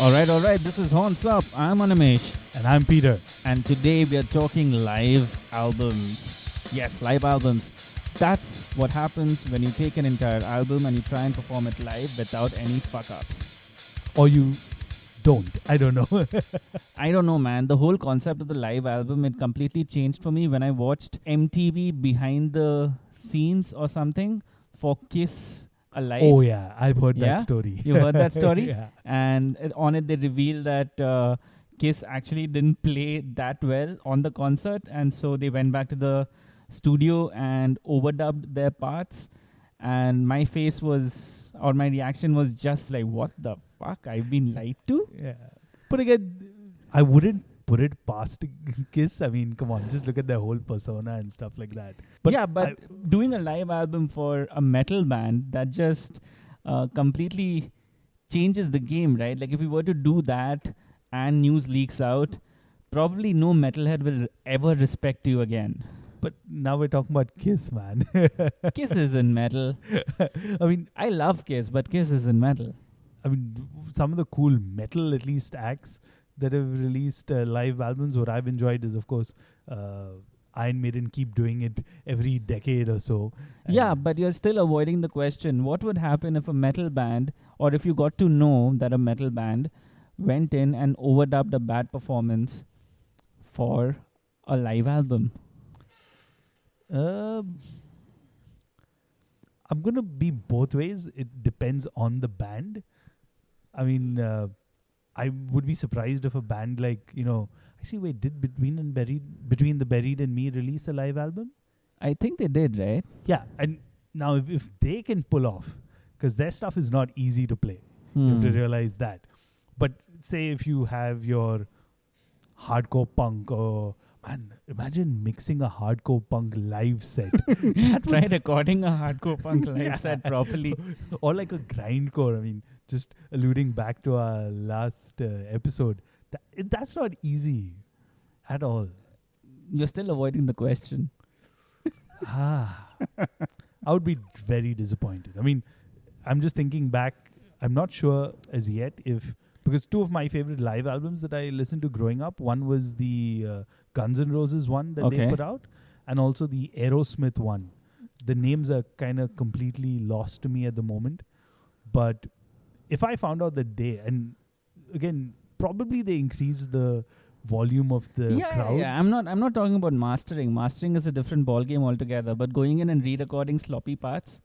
All right. This is Horns Up. I'm Animesh. And I'm Peter. And today we are talking live albums. Yes, live albums. That's what happens when you take an entire album and you try and perform it live without any fuck-ups. Or you don't. I don't know. I don't know, man. The whole concept of the live album, it completely changed for me when I watched MTV behind the scenes or something for Kiss Alive. Oh, yeah. I've heard Yeah? that story. You heard that story? Yeah. And on it, they revealed that Kiss actually didn't play that well on the concert. And so they went back to the studio and overdubbed their parts. And my face was, or my reaction was just like, what the fuck? I've been lied to? Yeah. But again, I wouldn't put it past Kiss. I mean, come on, just look at their whole persona and stuff like that. But doing a live album for a metal band, that just completely changes the game, right? Like if we were to do that and news leaks out, probably no metalhead will ever respect you again. But now we're talking about Kiss, man. Kiss isn't metal. I mean, I love Kiss, but Kiss isn't metal. I mean, some of the cool metal, at least, acts that have released live albums, what I've enjoyed is, of course, Iron Maiden keep doing it every decade or so. Yeah, but you're still avoiding the question. What would happen if a metal band, or if you got to know that a metal band went in and overdubbed a bad performance for a live album? I'm going to be both ways. It depends on the band. I mean, I would be surprised if a band like, actually, wait, did Between the Buried and Me release a live album? I think they did, right? Yeah. And now if they can pull off, because their stuff is not easy to play. You have to realize that. But say if you have your hardcore punk or... Man, imagine mixing a hardcore punk live set. Try recording a hardcore punk live set properly. Or like a grindcore. I mean, just alluding back to our last episode. That's not easy at all. You're still avoiding the question. I would be very disappointed. I mean, I'm just thinking back. I'm not sure as yet if... Because two of my favorite live albums that I listened to growing up, one was the Guns N' Roses one that they put out, and also the Aerosmith one. The names are kind of completely lost to me at the moment. But if I found out that and again, probably they increased the volume of the crowds. Yeah. I'm not talking about mastering. Mastering is a different ballgame altogether. But going in and re-recording sloppy parts.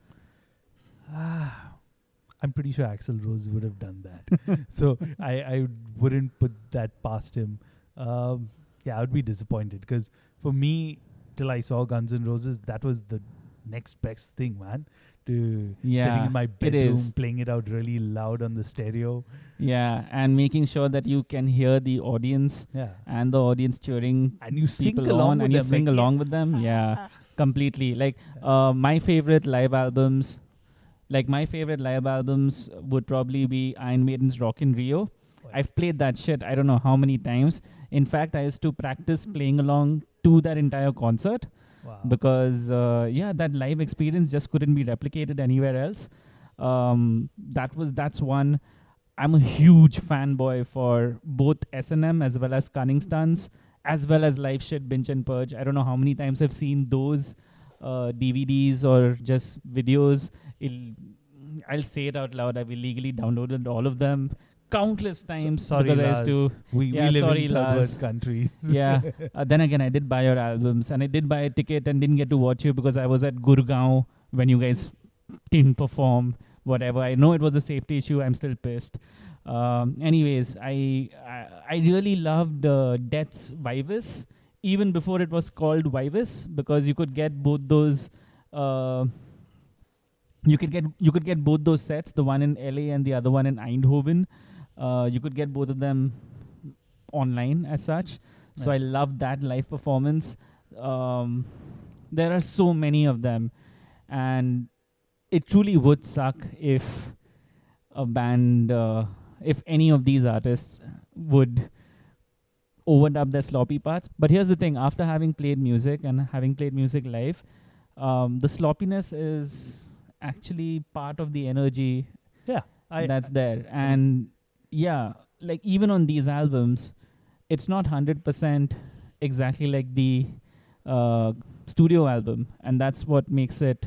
I'm pretty sure Axl Rose would have done that. So I wouldn't put that past him. I would be disappointed because for me, till I saw Guns N' Roses, that was the next best thing, man. Sitting in my bedroom, playing it out really loud on the stereo. Yeah, and making sure that you can hear the audience and the audience cheering. And you sing along with them. Yeah, completely. Like my favorite live albums would probably be Iron Maiden's Rock in Rio. I've played that shit I don't know how many times. In fact, I used to practice playing along to that entire concert. Wow. Because, that live experience just couldn't be replicated anywhere else. That's one. I'm a huge fanboy for both S&M as well as Cunning Stunts, as well as Live Shit, Binge and Purge. I don't know how many times I've seen those DVDs or just videos. I'll say it out loud. I've illegally downloaded all of them countless times. Sorry, because Lars. I used to. We live in third world countries. Yeah. Then again, I did buy your albums and I did buy a ticket and didn't get to watch you because I was at Gurgaon when you guys didn't perform. Whatever. I know it was a safety issue. I'm still pissed. Anyways, I really loved Death's Vivis even before it was called Vivis because you could get both those. You could get both those sets, the one in LA and the other one in Eindhoven. You could get both of them online as such. Right. So I loved that live performance. There are so many of them. And it truly would suck if a band, if any of these artists would overdub their sloppy parts. But here's the thing. After having played music and having played music live, the sloppiness is actually part of the energy that's there. And yeah, like even on these albums, it's not 100% exactly like the uh, studio album, and that's what makes it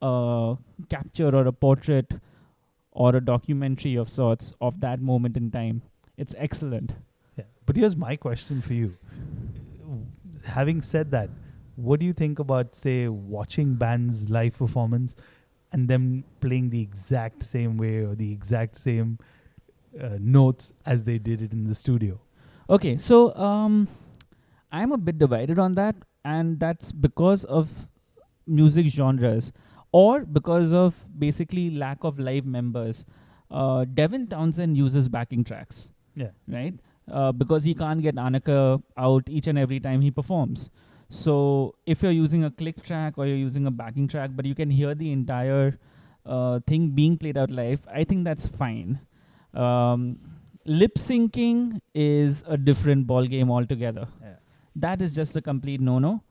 a capture or a portrait or a documentary of sorts of that moment in time. It's excellent. Yeah. But here's my question for you. Having said that, what do you think about, say, watching bands live performance and them playing the exact same way or the exact same notes as they did it in the studio? Okay, so I'm a bit divided on that, and that's because of music genres or because of basically lack of live members. Devin Townsend uses backing tracks, Yeah. right? Because he can't get Annika out each and every time he performs. So if you're using a click track or you're using a backing track, but you can hear the entire thing being played out live, I think that's fine. Um, Lip syncing is a different ball game altogether. Yeah. That is just a complete no-no.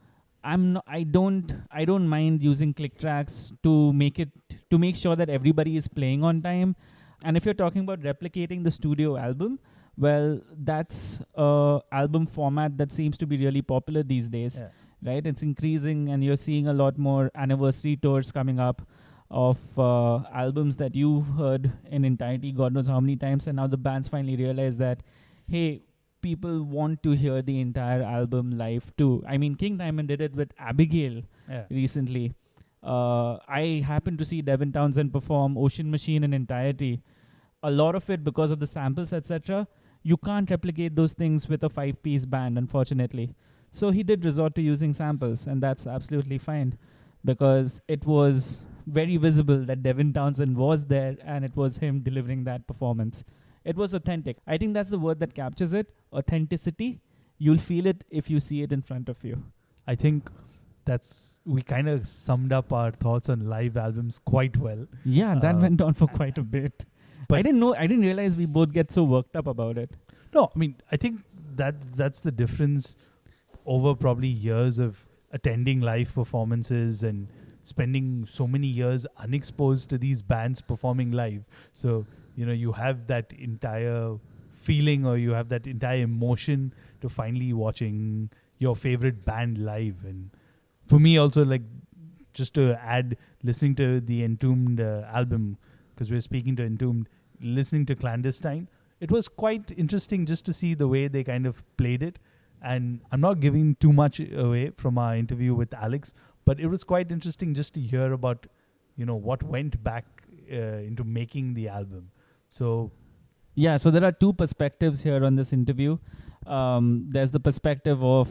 I don't mind using click tracks to make sure that everybody is playing on time. And if you're talking about replicating the studio album, well, that's a album format that seems to be really popular these days, right? It's increasing, and you're seeing a lot more anniversary tours coming up of albums that you've heard in entirety, God knows how many times, and now the bands finally realize that, hey, people want to hear the entire album live too. I mean, King Diamond did it with Abigail recently. I happened to see Devin Townsend perform Ocean Machine in entirety. A lot of it because of the samples, etc. You can't replicate those things with a 5-piece band, unfortunately. So he did resort to using samples, and that's absolutely fine because it was very visible that Devin Townsend was there and it was him delivering that performance. It was authentic. I think that's the word that captures it. Authenticity. You'll feel it if you see it in front of you. I think we kind of summed up our thoughts on live albums quite well. Yeah, that went on for quite a bit. But I didn't realize we both get so worked up about it. No, I mean, I think that's the difference over probably years of attending live performances and spending so many years unexposed to these bands performing live. So, you have that entire feeling or you have that entire emotion to finally watching your favorite band live. And for me also, like, just to add, listening to the Entombed album, because we're speaking to Entombed, listening to Clandestine, it was quite interesting just to see the way they kind of played it. And I'm not giving too much away from our interview with Alex, but it was quite interesting just to hear about, what went back into making the album. So, yeah, so there are two perspectives here on this interview. There's the perspective of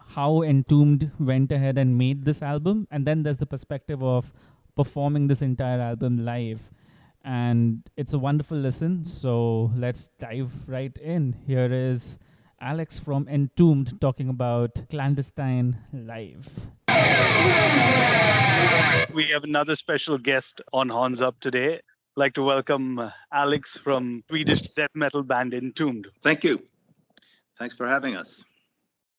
how Entombed went ahead and made this album, and then there's the perspective of performing this entire album live. And it's a wonderful listen, so let's dive right in. Here is Alex from Entombed talking about Clandestine live. We have another special guest on Horns Up today. I'd like to welcome Alex from Swedish death metal band Entombed. Thank you. Thanks for having us.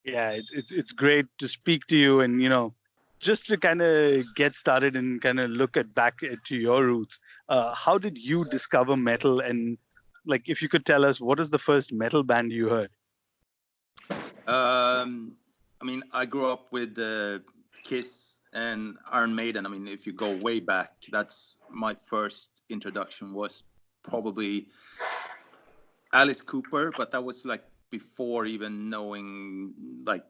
Yeah, it's great to speak to you, and just to kind of get started and kind of look back to your roots. How did you discover metal, and like if you could tell us what is the first metal band you heard? I mean, I grew up with Kiss and Iron Maiden. I mean, if you go way back, that's my first introduction was probably Alice Cooper, but that was like before even knowing like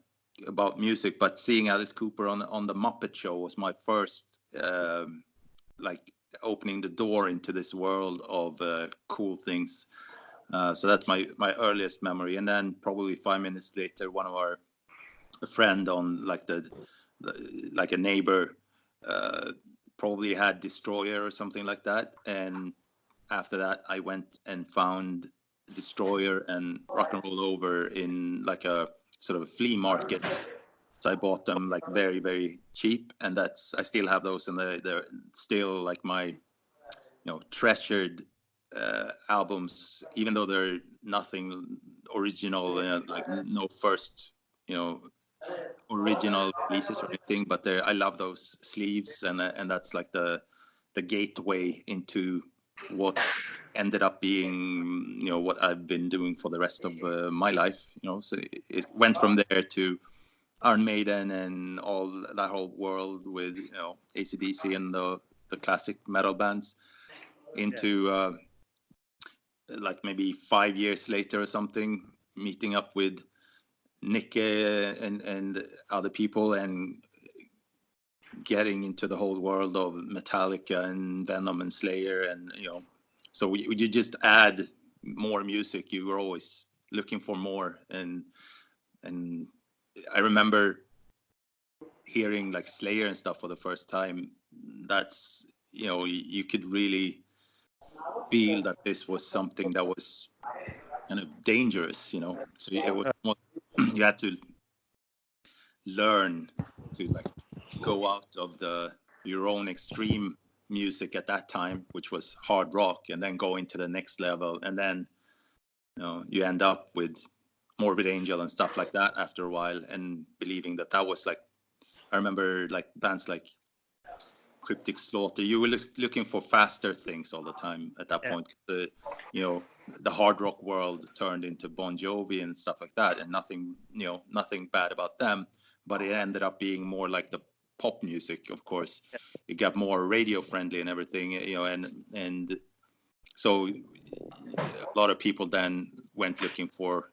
about music. But seeing Alice Cooper on the Muppet Show was my first like opening the door into this world of cool things. So that's my earliest memory. And then probably 5 minutes later, one of our friend on like like a neighbor probably had Destroyer or something like that. And after that, I went and found Destroyer and Rock and Roll Over in like a sort of a flea market. So I bought them like very, very cheap, and I still have those, and they're still like my treasured albums, even though they're nothing original, like no first original releases or anything, but I love those sleeves, and that's like the gateway into what ended up being, what I've been doing for the rest of my life. So it went from there to Iron Maiden and all that whole world with AC/DC and the classic metal bands into like maybe 5 years later or something, meeting up with Nick and other people and getting into the whole world of Metallica and Venom and Slayer, and so you just add more music. You were always looking for more, and I remember hearing like Slayer and stuff for the first time. That's you could really feel that this was something that was kind of dangerous, so it was you had to learn to like go out of your own extreme music at that time, which was hard rock, and then go into the next level, and then you end up with Morbid Angel and stuff like that after a while, and believing that was like, I remember like bands like Cryptic Slaughter, you were looking for faster things all the time at that point. The hard rock world turned into Bon Jovi and stuff like that, and nothing bad about them, but it ended up being more like the pop music. Of course, it got more radio friendly and everything, and so a lot of people then went looking for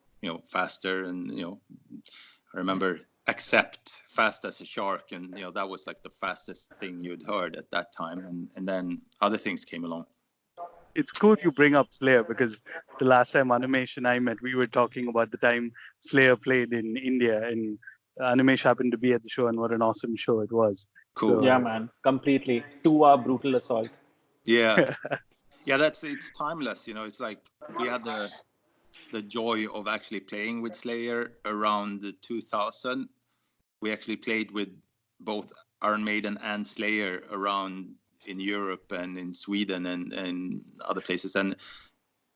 faster, and I remember Accept, Fast as a Shark, and that was like the fastest thing you'd heard at that time, and then other things came along. It's cool you bring up Slayer, because the last time Animesh and I met, we were talking about the time Slayer played in India, and Animesh happened to be at the show, and what an awesome show it was. Cool. Yeah, man, completely. 2-hour brutal assault. Yeah. Yeah, it's timeless. It's like we had the joy of actually playing with Slayer around 2000. We actually played with both Iron Maiden and Slayer around in Europe and in Sweden and other places, and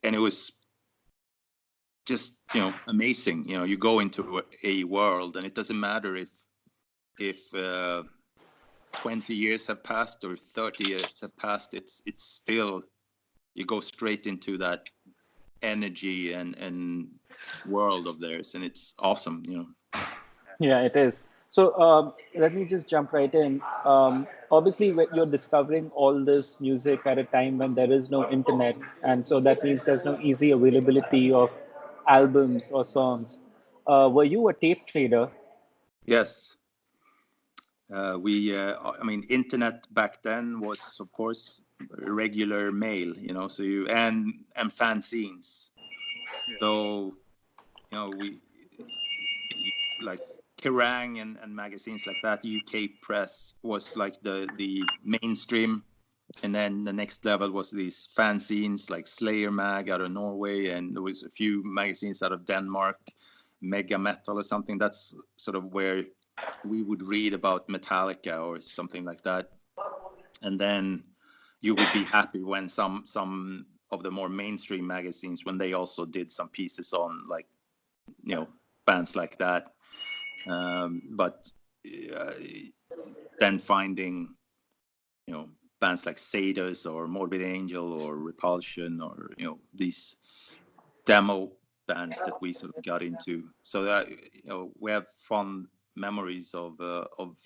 it was just amazing. You go into a world, and it doesn't matter if 20 years have passed or 30 years have passed. It's still, you go straight into that energy and world of theirs, and it's awesome. Yeah, it is. So let me just jump right in. Obviously, when you're discovering all this music at a time when there is no internet, and so that means there's no easy availability of albums or songs. Were you a tape trader? Yes. I mean, internet back then was, of course, regular mail, so and fanzines. So, we like Kerrang and magazines like that. UK Press was like the mainstream, and then the next level was these fanzines like Slayer Mag out of Norway, and there was a few magazines out of Denmark, Mega Metal or something. That's sort of where we would read about Metallica or something like that, and then you would be happy when some of the more mainstream magazines, when they also did some pieces on like bands like that, but then finding bands like Sadus or Morbid Angel or Repulsion or these demo bands that we sort of got into, so that we have fond memories of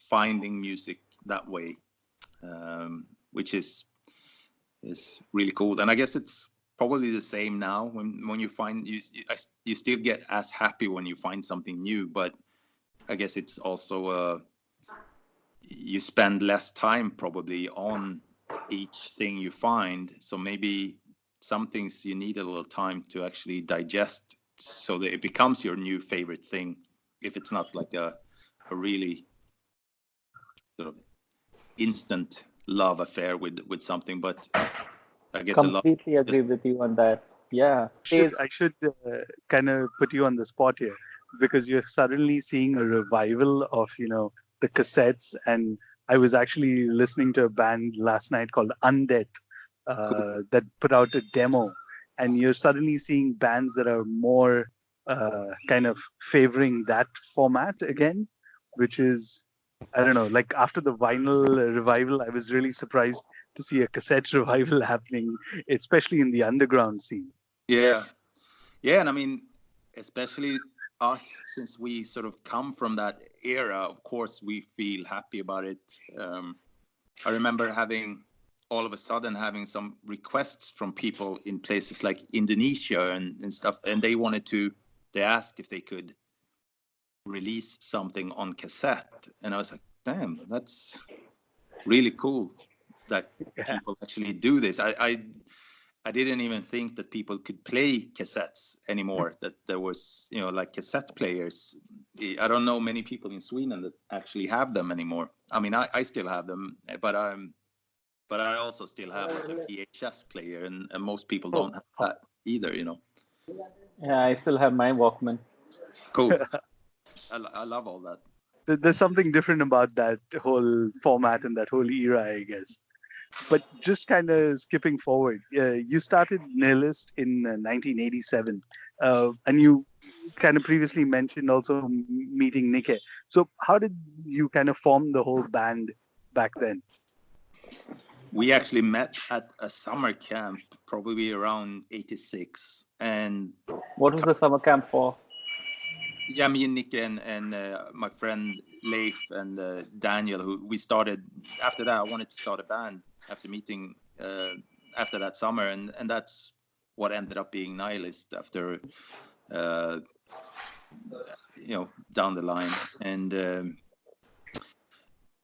finding music that way, which is really cool. And I guess it's probably the same now when you find you still get as happy when you find something new, but I guess it's also you spend less time probably on each thing you find, so maybe some things you need a little time to actually digest so that it becomes your new favorite thing, if it's not like a really sort of instant love affair with something. But I guess Completely agree with you on that. Yeah. I should kind of put you on the spot here, because you're suddenly seeing a revival of the cassettes, and I was actually listening to a band last night called Undead that put out a demo, and you're suddenly seeing bands that are more kind of favoring that format again, which is, I don't know, like after the vinyl revival, I was really surprised to see a cassette revival happening, especially in the underground scene. Yeah, yeah, and I mean, especially us, since we sort of come from that era. Of course, we feel happy about it. I remember all of a sudden having some requests from people in places like Indonesia and stuff, and they asked if they could release something on cassette, and I was like, damn, that's really cool that people actually do this. I didn't even think that people could play cassettes anymore, that there was, like cassette players. I don't know many people in Sweden that actually have them anymore. I mean, I still have them, but I also still have like a VHS player, and most people don't have that either, Yeah, I still have my Walkman. Cool. I love all that. There's something different about that whole format and that whole era, I guess. But just kind of skipping forward, you started Nihilist in 1987, and you kind of previously mentioned also meeting Nikke. So how did you kind of form the whole band back then? We actually met at a summer camp, probably around 86. And what was the summer camp for? Yeah, me and Nick and my friend Leif and Daniel, who we started. After that, I wanted to start a band after meeting after that summer, and that's what ended up being Nihilist after down the line. And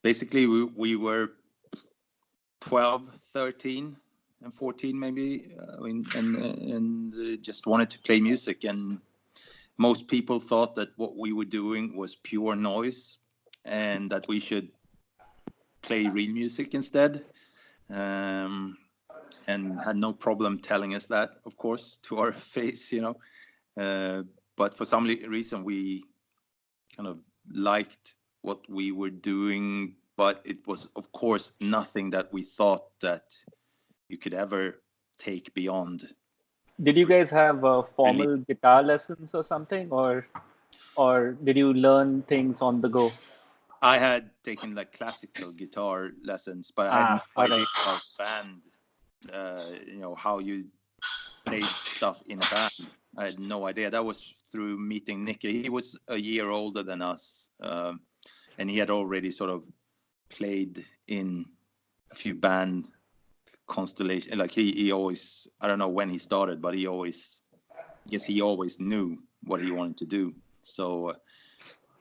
basically we were 12, 13 and 14 maybe, and just wanted to play music, and most people thought that what we were doing was pure noise and that we should play real music instead, and had no problem telling us that, of course, to our face, but for some reason we kind of liked what we were doing, but it was, of course, nothing that we thought that you could ever take beyond. Did you guys have formal guitar lessons or something, or did you learn things on the go? I had taken like classical guitar lessons, but I had no idea about band, how you play stuff in a band. I had no idea. That was through meeting Nikke. He was a year older than us, and he had already sort of played in a few band constellation. Like he always, I don't know when he started, but he always knew what he wanted to do. So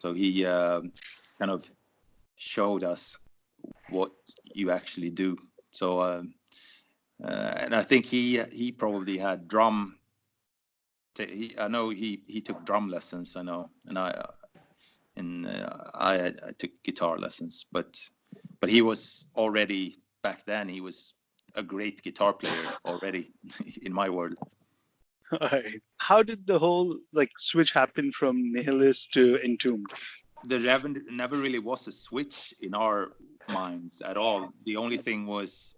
he kind of showed us what you actually do. So and I think he probably had drum. I know he took drum lessons. I know, and I took guitar lessons. But he was already back then. He was a great guitar player already in my world. All right. How did the whole switch happen from Nihilist to Entombed? There never really was a switch in our minds at all. The only thing was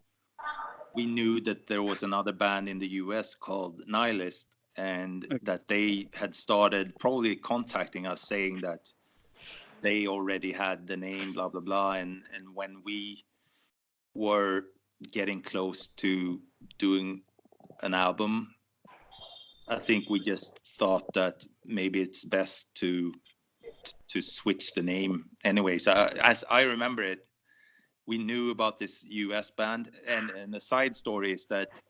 we knew that there was another band in the US called Nihilist, and that they had started probably contacting us saying that they already had the name, blah, blah, blah. And when we were getting close to doing an album, I think we just thought that maybe it's best to switch the name anyway. So as I remember it, we knew about this US band, and the side story is that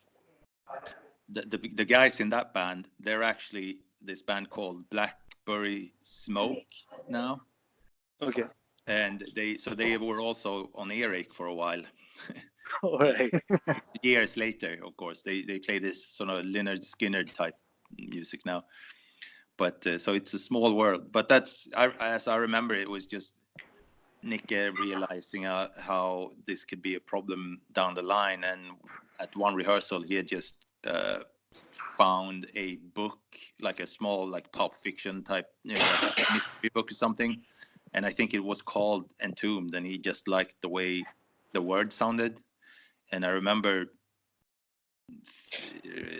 the guys in that band, they're actually this band called Blackberry Smoke now. Okay. And they were also on Earache for a while. All right. Years later, of course, they play this sort of Lynyrd Skynyrd type music now. But so it's a small world. But that's, as I remember, it was just Nikke realizing how this could be a problem down the line. And at one rehearsal, he had just found a book, like a small, like pulp fiction type, like mystery book or something. And I think it was called Entombed, and he just liked the way the word sounded. And I remember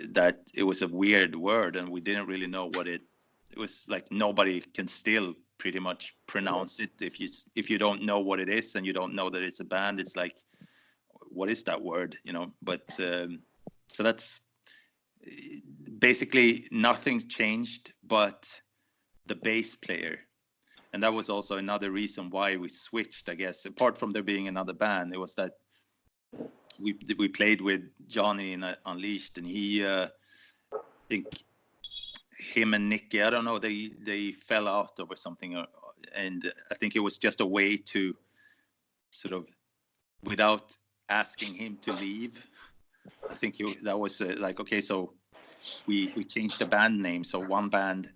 that it was a weird word, and we didn't really know what it was. Like nobody can still pretty much pronounce it if you don't know what it is and you don't know that it's a band. It's like, what is that word, you know? But so that's basically nothing changed, but the bass player. And that was also another reason why we switched, I guess. Apart from there being another band, it was that we played with Johnny in Unleashed, and he, I think him and Nicky, I don't know, they fell out over something, and I think it was just a way to sort of, without asking him to leave, I think that was like, okay, so we changed the band name, so one band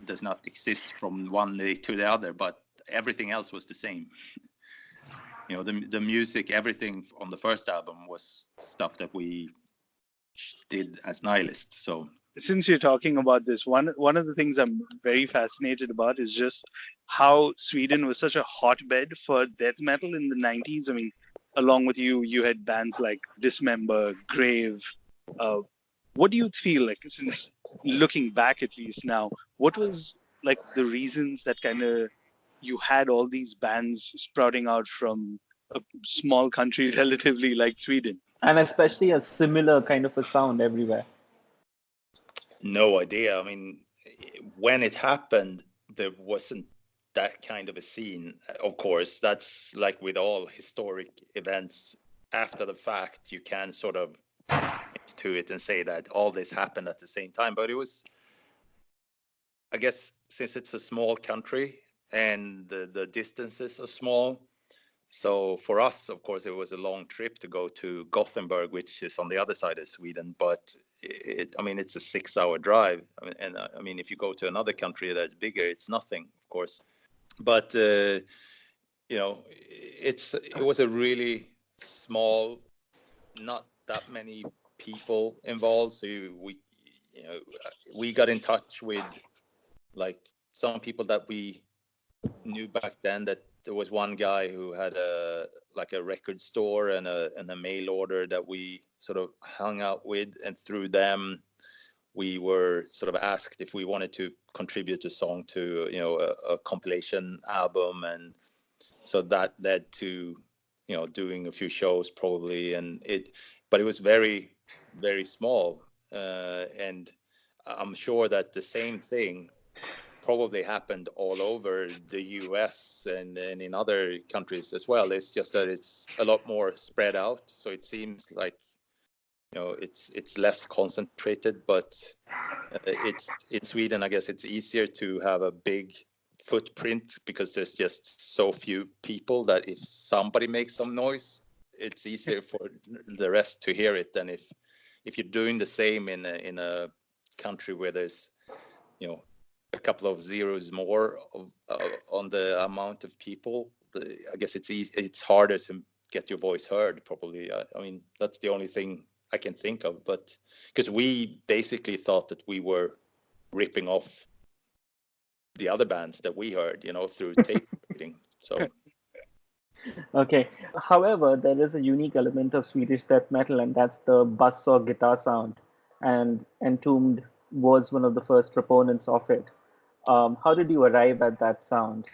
does not exist from one day to the other, but everything else was the same. You know, the music, everything on the first album was stuff that we did as Nihilist. So since you're talking about this, one of the things I'm very fascinated about is just how Sweden was such a hotbed for death metal in the 90s. I mean, along with you had bands like Dismember, Grave. What do you feel like, since looking back at least now, what was like the reasons that kind of you had all these bands sprouting out from a small country relatively like Sweden? And especially a similar kind of a sound everywhere. no idea. I mean, when it happened, there wasn't that kind of a scene. Of course, that's like with all historic events. After the fact, you can sort of to it and say that all this happened at the same time. But it was, I guess, since it's a small country and the distances are small. So for us, of course, it was a long trip to go to Gothenburg, which is on the other side of Sweden. But I mean, it's a 6-hour drive. I mean, if you go to another country that's bigger, it's nothing, of course. But you know, it was a really small, not that many people involved. So we got in touch with like some people that we knew back then. That there was one guy who had a record store and a mail order that we sort of hung out with, and through them we were sort of asked if we wanted to contribute a song to a compilation album, and so that led to doing a few shows probably, but it was very, very small, and I'm sure that the same thing probably happened all over the US and in other countries as well. It's just that it's a lot more spread out, so it seems like it's less concentrated, but it's in Sweden, I guess it's easier to have a big footprint because there's just so few people that if somebody makes some noise, it's easier for the rest to hear it than if you're doing the same in a country where there's a couple of zeros more on the amount of people. I guess it's harder to get your voice heard probably. I mean, that's the only thing I can think of, but because we basically thought that we were ripping off the other bands that we heard, through tape reading. So Okay. However, there is a unique element of Swedish death metal, and that's the bass or guitar sound. And Entombed was one of the first proponents of it. How did you arrive at that sound?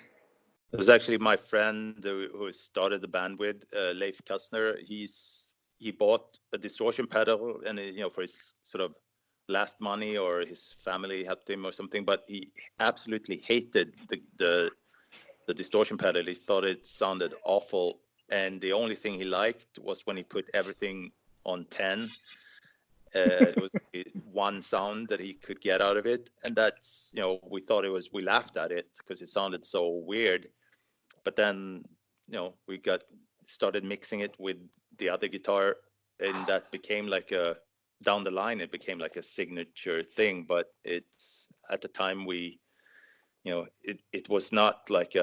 it was actually my friend who started the band with, Leif Kastner. He bought a distortion pedal, and for his sort of last money, or his family helped him or something, but he absolutely hated the distortion pedal. He thought it sounded awful, and the only thing he liked was when he put everything on 10. It was one sound that he could get out of it, and that's we laughed at it because it sounded so weird. But then we started mixing it with the other guitar, and that became like down the line it became like a signature thing. But it's at the time it was not like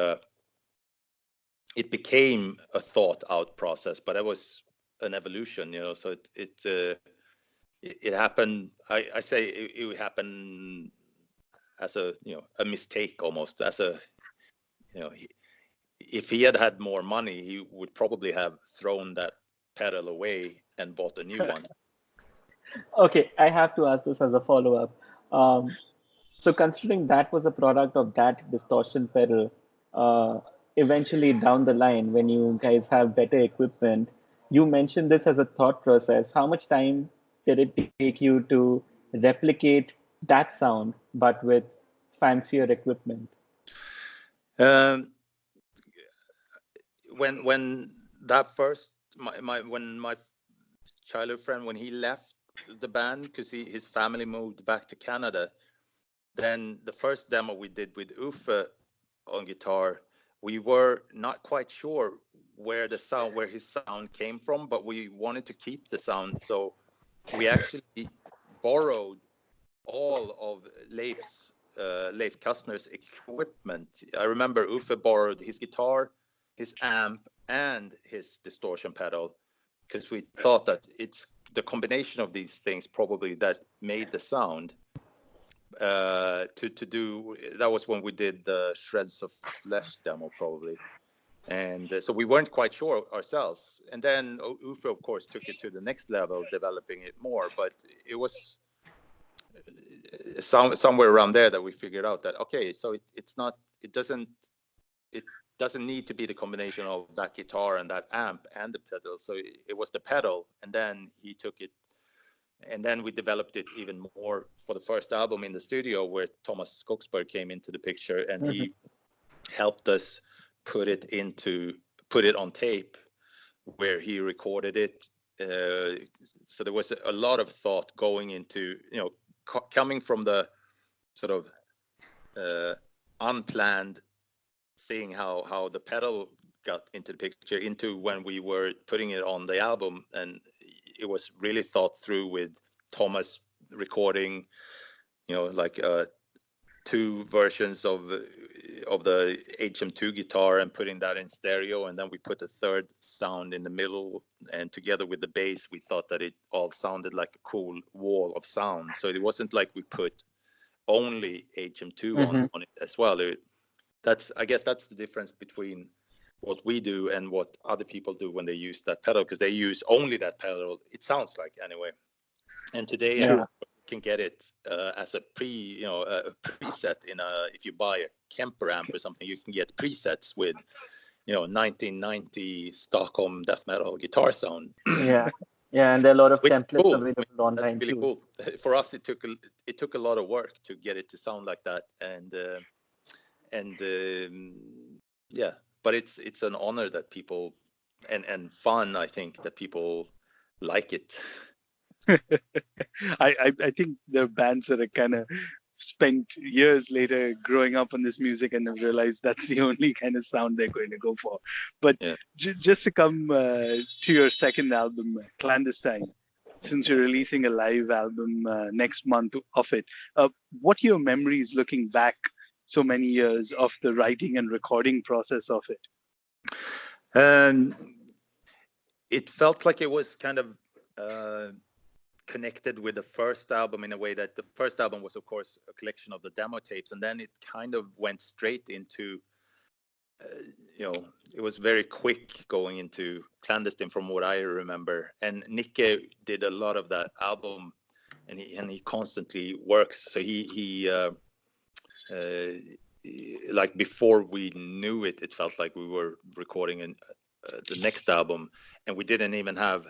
it became a thought out process, but it was an evolution, so it happened. I say it happened as a mistake, almost as a if he had more money, he would probably have thrown that pedal away and bought a new one. Okay, I have to ask this as a follow-up. So considering that was a product of that distortion pedal, eventually down the line, when you guys have better equipment, You mentioned this as a thought process. How much time did it take you to replicate that sound, but with fancier equipment? Um, when that first when my childhood friend, when he left the band because his family moved back to Canada, then the first demo we did with Uffe on guitar, we were not quite sure where his sound came from, but we wanted to keep the sound, so we actually borrowed all of Leif Kastner's equipment. I remember Uffe borrowed his guitar, his amp, and his distortion pedal because we thought that it's the combination of these things probably that made the sound. To do that was when we did the Shreds of Flesh demo probably, and so we weren't quite sure ourselves. And then Uffe, of course, took it to the next level, developing it more. But it was somewhere around there that we figured out that okay, so it doesn't need to be the combination of that guitar and that amp and the pedal. So it was the pedal, and then he took it, and then we developed it even more for the first album in the studio, where Thomas Skogsberg came into the picture, and he helped us put it on tape, where he recorded it. So there was a lot of thought going into, coming from the sort of unplanned thing, how the pedal got into the picture, into when we were putting it on the album, and it was really thought through with Thomas recording, like 2 versions of the HM2 guitar and putting that in stereo, and then we put a third sound in the middle, and together with the bass, we thought that it all sounded like a cool wall of sound. So it wasn't like we put only HM2 on it as well. I guess that's the difference between what we do and what other people do when they use that pedal, because they use only that pedal, it sounds like, anyway. And today you can get it as a preset if you buy a Kemper amp or something, you can get presets with 1990 Stockholm death metal guitar sound. Yeah, and there are a lot of Which templates cool. available online that's really too. cool. For us, it took a lot of work to get it to sound like that, and yeah, but it's an honor that people and fun, I think, that people like it. I think there are bands that are kind of spent years later growing up on this music and have realized that's the only kind of sound they're going to go for. But just to come to your second album, Clandestine, since you're releasing a live album next month of it, what are your memories looking back so many years of the writing and recording process of it? It felt like it was kind of connected with the first album in a way that the first album was, of course, a collection of the demo tapes, and then it kind of went straight into it was very quick going into Clandestine from what I remember. And Nicke did a lot of that album, and he constantly works. So he like before we knew it, it felt like we were recording the next album, and we didn't even have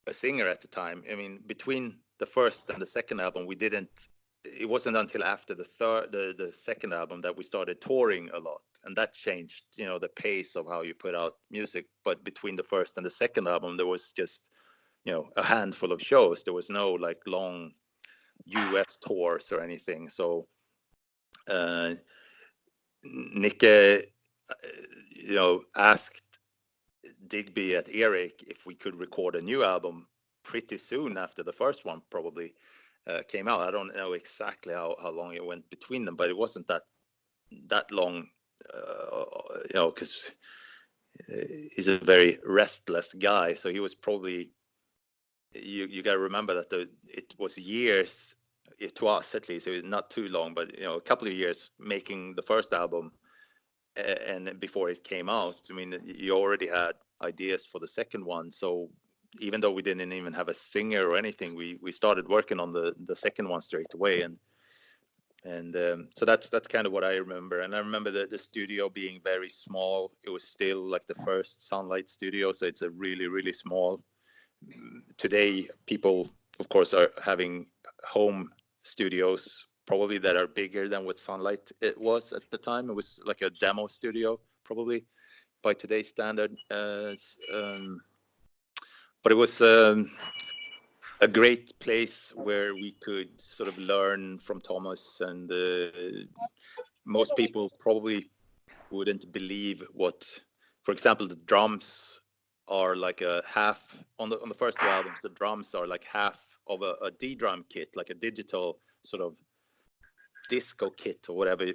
a singer at the time. I mean, between the first and the second album, it wasn't until after the second album that we started touring a lot, and that changed, the pace of how you put out music. But between the first and the second album, there was just, a handful of shows. There was no like long US tours or anything. So Nicke, asked Digby at Eric if we could record a new album pretty soon after the first one probably came out. I don't know exactly how long it went between them, but it wasn't that long, because he's a very restless guy. So he was probably, you got to remember that it was years, to us at least, it was not too long, but a couple of years making the first album, and before it came out, I mean, you already had ideas for the second one. So even though we didn't even have a singer or anything, we started working on the second one straight away. And And so that's kind of what I remember. And I remember the studio being very small. It was still like the first Sunlight studio, so it's a really, really small. Today, people, of course, are having home studios probably that are bigger than what Sunlight it was at the time. It was like a demo studio, probably by today's standard. But it was a great place where we could sort of learn from Thomas, and most people probably wouldn't believe what, for example, the drums are like a half on the first two albums. The drums are like half of a D drum kit, like a digital sort of disco kit or whatever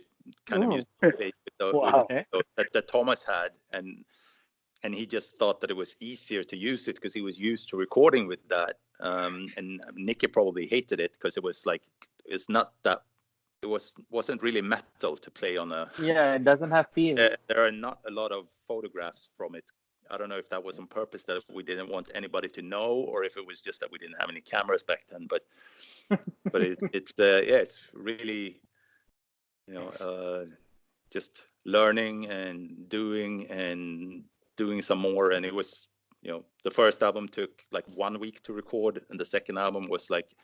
kind of music Wow. that Thomas had, and he just thought that it was easier to use it because he was used to recording with that. And Nicky probably hated it because it was like, it's not that, it wasn't really metal to play on a. Yeah, it doesn't have feel. There are not a lot of photographs from it. I don't know if that was on purpose, that we didn't want anybody to know, or if it was just that we didn't have any cameras back then. But it's really, just learning and doing some more. And it was, the first album took like 1 week to record, and the second album was like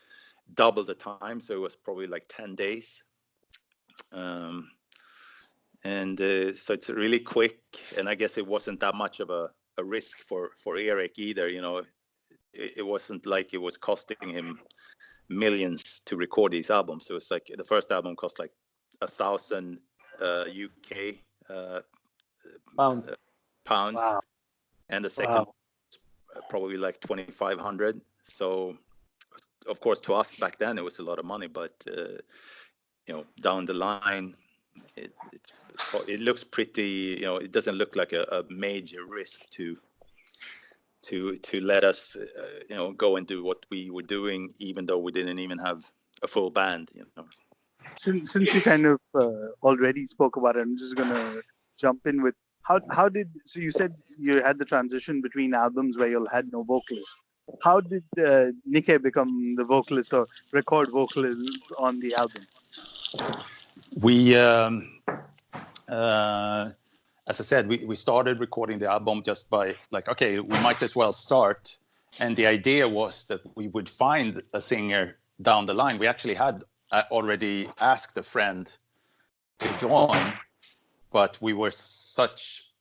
double the time, so it was probably like 10 days. So it's really quick, and I guess it wasn't that much of a risk for Eric either. It wasn't like it was costing him millions to record these albums. It was like the first album cost like 1,000 UK Pounds. Wow. And the second probably like 2,500. So of course to us back then it was a lot of money, but down the line it looks pretty, it doesn't look like a major risk to let us go and do what we were doing, even though we didn't even have a full band. Since you kind of already spoke about it, I'm just gonna jump in with so you said you had the transition between albums where you had no vocalist. How did Nicky become the vocalist or record vocals on the album? We as I said, we started recording the album just by like, okay, we might as well start. And the idea was that we would find a singer down the line. We actually had already asked a friend to join, but we were such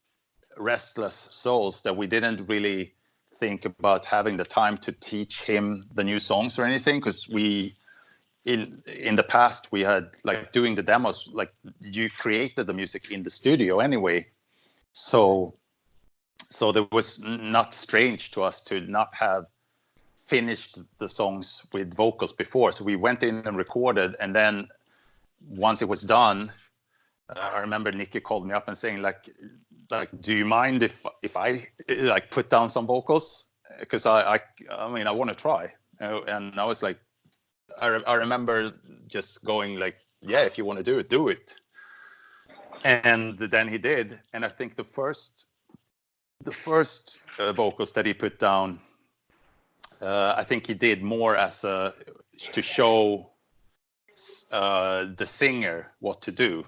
restless souls that we didn't really think about having the time to teach him the new songs or anything, because in the past we had like doing the demos, like you created the music in the studio anyway, so that was not strange to us to not have finished the songs with vocals before. So we went in and recorded, and then once it was done, I remember Nicky called me up and saying like, do you mind if I like put down some vocals, because I mean I want to try. And I was like, I remember just going like, yeah, if you want to do it. And then he did. And I think the first vocals that he put down, I think he did more as to show the singer what to do.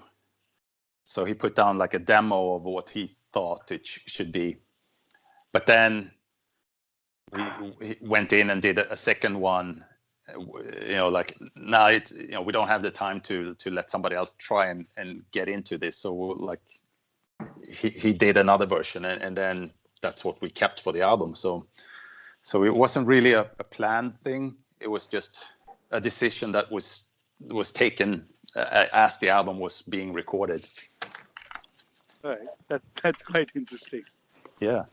So he put down like a demo of what he thought it should be. But then we went in and did a second one. Like now it's, we don't have the time to let somebody else try and get into this. So like he did another version, and then that's what we kept for the album. So it wasn't really a planned thing. It was just a decision that was taken as the album was being recorded. All right, that's quite interesting. Yeah.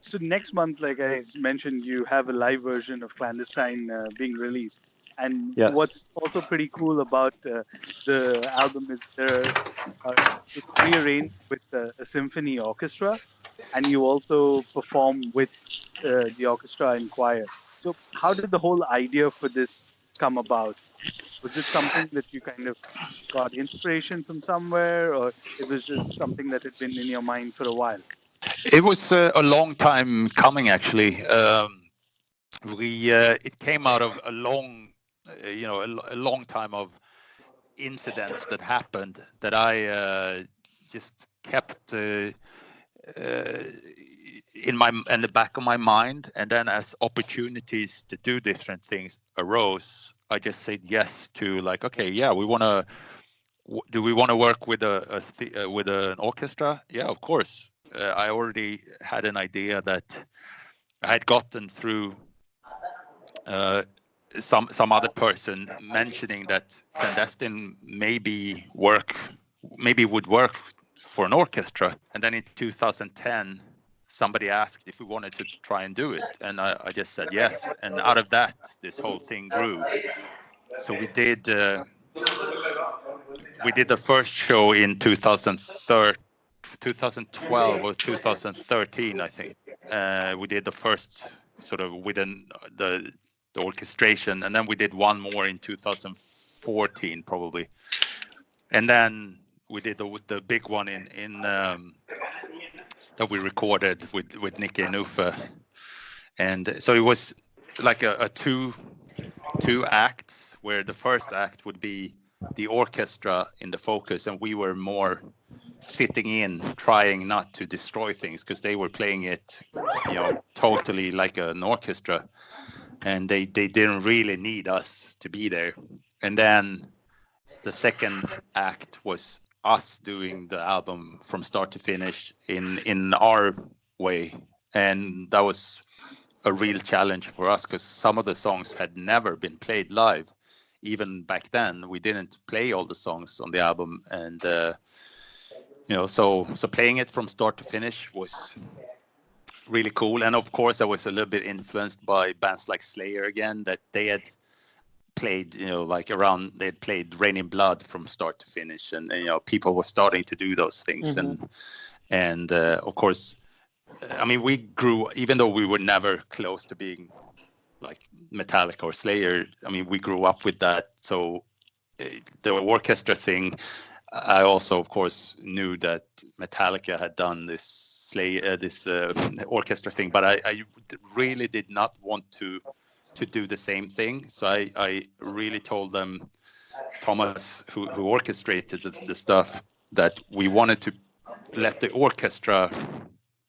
So next month, like I mentioned, you have a live version of Clandestine being released. And yes. What's also pretty cool about the album is it's rearranged with a symphony orchestra, and you also perform with the orchestra and choir. So how did the whole idea for this come about? Was it something that you kind of got inspiration from somewhere, or it was just something that had been in your mind for a while? It was a long time coming, actually. It came out of a long time of incidents that happened that I just kept in the back of my mind, and then as opportunities to do different things arose, I just said yes to, like, okay, yeah, we want to. Do we want to work with with an orchestra? Yeah, of course. I already had an idea that I had gotten through some other person mentioning that clandestine maybe would work for an orchestra. And then in 2010, somebody asked if we wanted to try and do it, and I just said yes. And out of that, this whole thing grew. So we did the first show in 2012 or 2013, I think. We did the first sort of within the orchestration, and then we did one more in 2014 probably, and then we did the big one in that we recorded with Nicky and Uffe, and so it was like a two acts, where the first act would be the orchestra in the focus, and we were more sitting in, trying not to destroy things, because they were playing it, totally like an orchestra, and they didn't really need us to be there. And then the second act was us doing the album from start to finish in our way, and that was a real challenge for us, because some of the songs had never been played live. Even back then, we didn't play all the songs on the album, and so playing it from start to finish was really cool. And of course, I was a little bit influenced by bands like Slayer again, that they had played, they'd played Rain in Blood from start to finish, and people were starting to do those things. Mm-hmm. And of course, I mean, we grew, even though we were never close to being like Metallica or Slayer. I mean, we grew up with that. So the orchestra thing, I also, of course, knew that Metallica had done this orchestra thing, but I really did not want to do the same thing. So I really told them, Thomas, who orchestrated the stuff, that we wanted to let the orchestra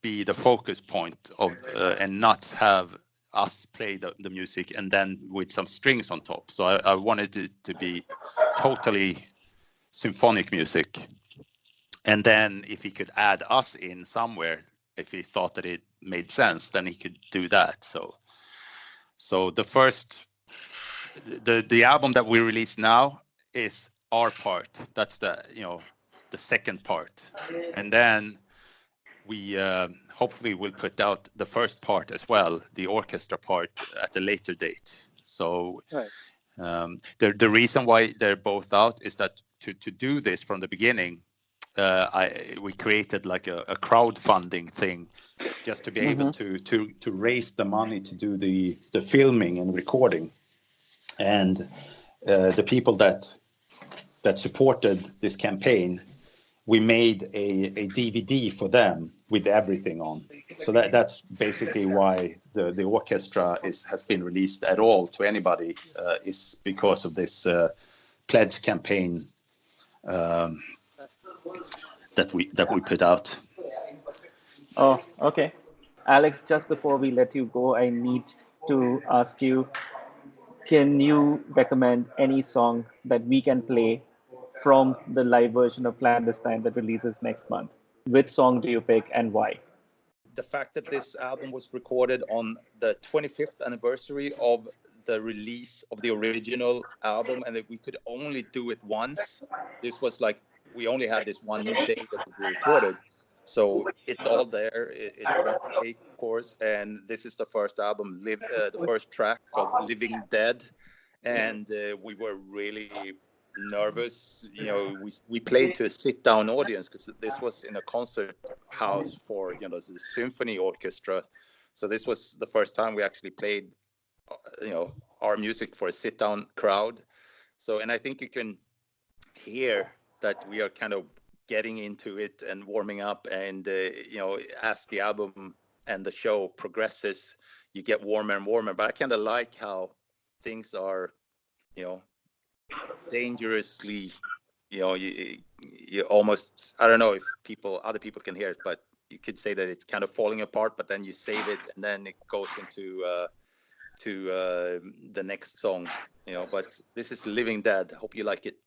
be the focus point of and not have us play the music and then with some strings on top. So I wanted it to be totally symphonic music. And then if he could add us in somewhere, if he thought that it made sense, then he could do that. So the first, the album that we release now is our part. That's the second part. And then we hopefully will put out the first part as well, the orchestra part, at a later date. So Right. The reason why they're both out is that to do this from the beginning, we created like a crowdfunding thing, just to be able to raise the money to do the filming and recording. And the people that supported this campaign, we made a DVD for them with everything on. So that's basically why the orchestra has been released at all to anybody, is because of this pledge campaign that we put out. Oh, okay. Alex, just before we let you go, I need to ask you, can you recommend any song that we can play from the live version of Clandestine that releases next month? Which song do you pick and why? The fact that this album was recorded on the 25th anniversary of the release of the original album, and that we could only do it once. This was like, we only had this one day that we recorded. So it's all there. It's one take, of course. And this is the first album, the first track called Living Dead. And we were really nervous. We played to a sit-down audience, because this was in a concert house for the symphony orchestra. So this was the first time we actually played our music for a sit-down crowd. So, and I think you can hear that we are kind of getting into it and warming up, and as the album and the show progresses, you get warmer and warmer. But I kind of like how things are dangerously, you almost, I don't know if other people can hear it, but you could say that it's kind of falling apart, but then you save it and then it goes into the next song, but this is Living Dead. Hope you like it.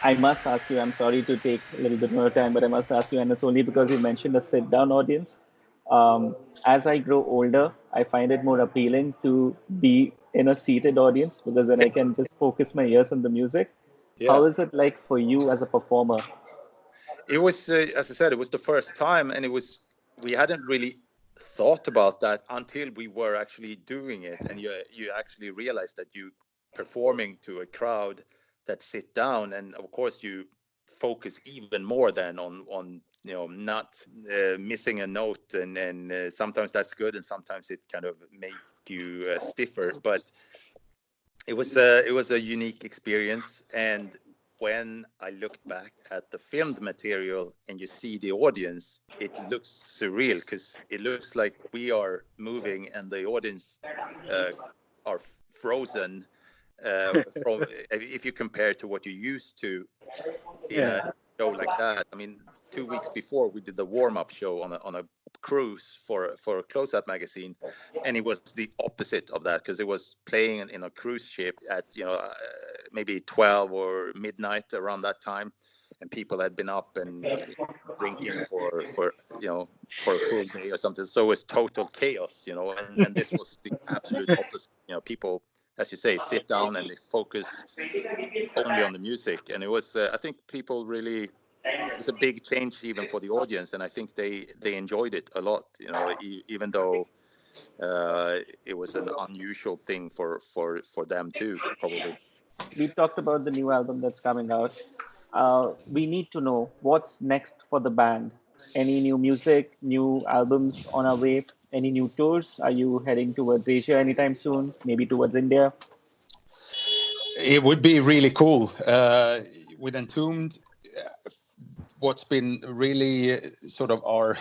I must ask you, I'm sorry to take a little bit more time, but I must ask you, and it's only because you mentioned a sit down audience. As I grow older, I find it more appealing to be in a seated audience because then I can just focus my ears on the music. Yeah. How is it like for you as a performer? It was, as I said, it was the first time, and we hadn't really thought about that until we were actually doing it, and you actually realize that you performing to a crowd that sit down, and of course you focus even more than on not missing a note, and sometimes that's good, and sometimes it kind of make you stiffer, but it was a unique experience. And when I looked back at the filmed material and you see the audience, it looks surreal because it looks like we are moving and the audience are frozen from if you compare to what you're used to in a show like that. I mean, 2 weeks before we did the warm-up show on a cruise for a close-up magazine, and it was the opposite of that because it was playing in a cruise ship at maybe 12 or midnight around that time, and people had been up and drinking for a full day or something. So it was total chaos, and this was the absolute opposite. People, as you say, sit down and they focus only on the music, and it was I think people really, it was a big change even for the audience, and I think they enjoyed it a lot, even though it was an unusual thing for them too, probably. We talked about the new album that's coming out. We need to know what's next for the band. Any new music, new albums on our way? Any new tours? Are you heading towards Asia anytime soon? Maybe towards India? It would be really cool with Entombed. What's been really sort of our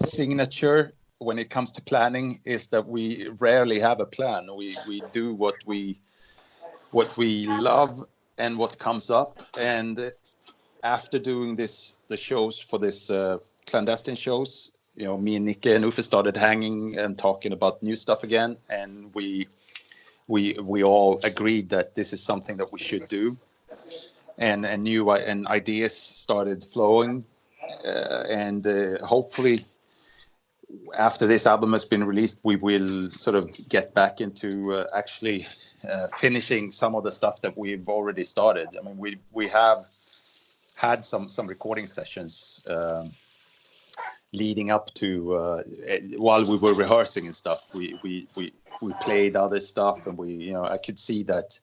signature when it comes to planning is that we rarely have a plan. We do what we love and what comes up. And after doing the shows for this clandestine shows, me and Nikke and Uffe started hanging and talking about new stuff again, and we all agreed that this is something that we should do, and new ideas started flowing, and hopefully after this album has been released, we will sort of get back into actually finishing some of the stuff that we've already started. I mean, we have had some recording sessions leading up to while we were rehearsing and stuff. We played other stuff, and I could see that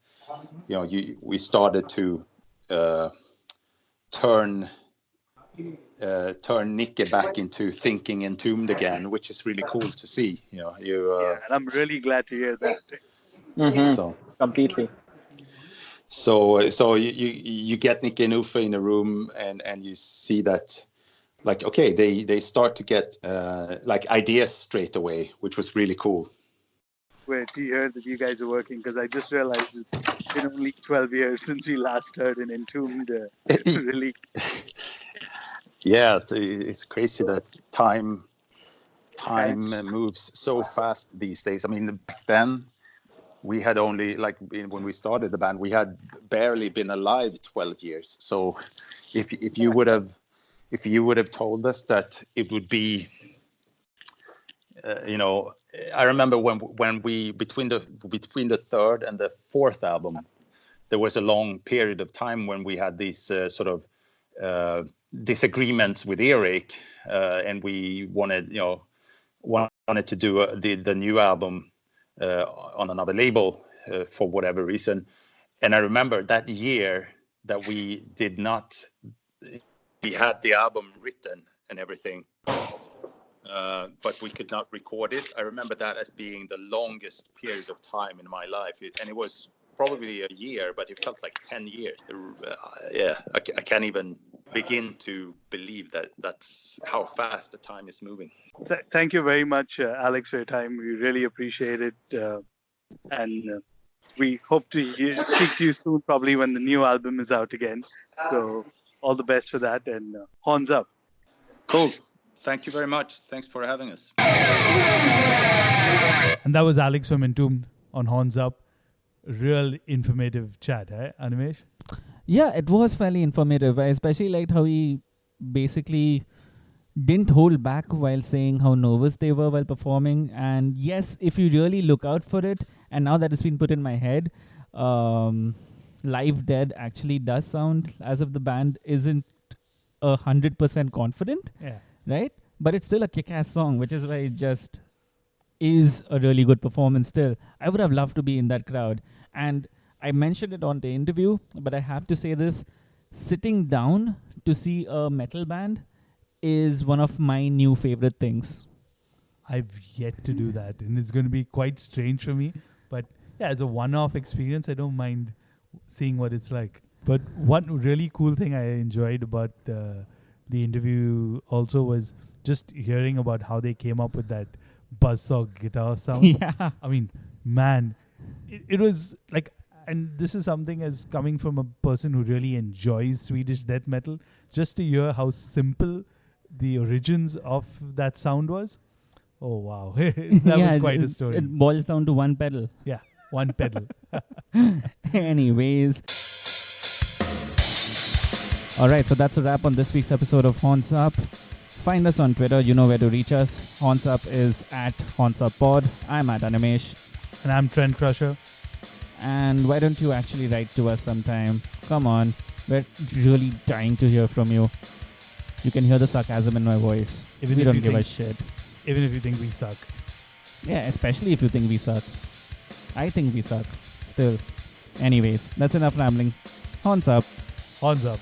we started to turn Nikke back into thinking Entombed again, which is really cool to see. And I'm really glad to hear that. Mm-hmm. Completely. So you get Nikke and Uffe in a room, and you see that, like, okay, they start to get like ideas straight away, which was really cool. Where to hear that you guys are working, because I just realized it's been only 12 years since we last heard an Entombed release. Yeah, it's crazy that time moves so fast these days. I mean, back then we had only, like, when we started the band, we had barely been alive 12 years. So if you would have told us that it would be I remember when we between the third and the fourth album, there was a long period of time when we had these sort of disagreements with Eric, and we wanted to do the new album on another label for whatever reason. And I remember that year that we had the album written and everything, but we could not record it. I remember that as being the longest period of time in my life, and it was probably a year, but it felt like 10 years. I can't even begin to believe that's how fast the time is moving. Thank you very much, Alex, for your time. We really appreciate it, and we hope to speak to you soon, probably when the new album is out again. So all the best for that, and horns up. Cool. Thank you very much. Thanks for having us. And that was Alex from Entombed on Horns Up. Real informative chat, Animesh? Yeah, it was fairly informative. I especially liked how he basically didn't hold back while saying how nervous they were while performing. And yes, if you really look out for it, and now that it's been put in my head, Live Dead actually does sound as if the band isn't 100% confident, Yeah. right? But it's still a kick-ass song, which is why it just is a really good performance still. I would have loved to be in that crowd. And I mentioned it on the interview, but I have to say this. Sitting down to see a metal band is one of my new favorite things. I've yet to do that, and it's going to be quite strange for me. But yeah, as a one-off experience, I don't mind seeing what it's like. But one really cool thing I enjoyed about the interview also was just hearing about how they came up with that buzzsaw guitar sound. Yeah. I mean, man, it was like, and this is something as coming from a person who really enjoys Swedish death metal, just to hear how simple the origins of that sound was. Oh, wow. That was quite a story. It boils down to one pedal. Yeah, one pedal. Anyways. Alright, so that's a wrap on this week's episode of Horns Up. Find us on Twitter, you know where to reach us. Horns Up is at Horns Up Pod. I'm at Animesh. And I'm Trent Crusher. And why don't you actually write to us sometime? Come on, we're really dying to hear from you. You can hear the sarcasm in my voice. We don't give a shit. Even if you think we suck. Yeah, especially if you think we suck. I think we suck. Still. Anyways, that's enough rambling. Horns up. Horns up.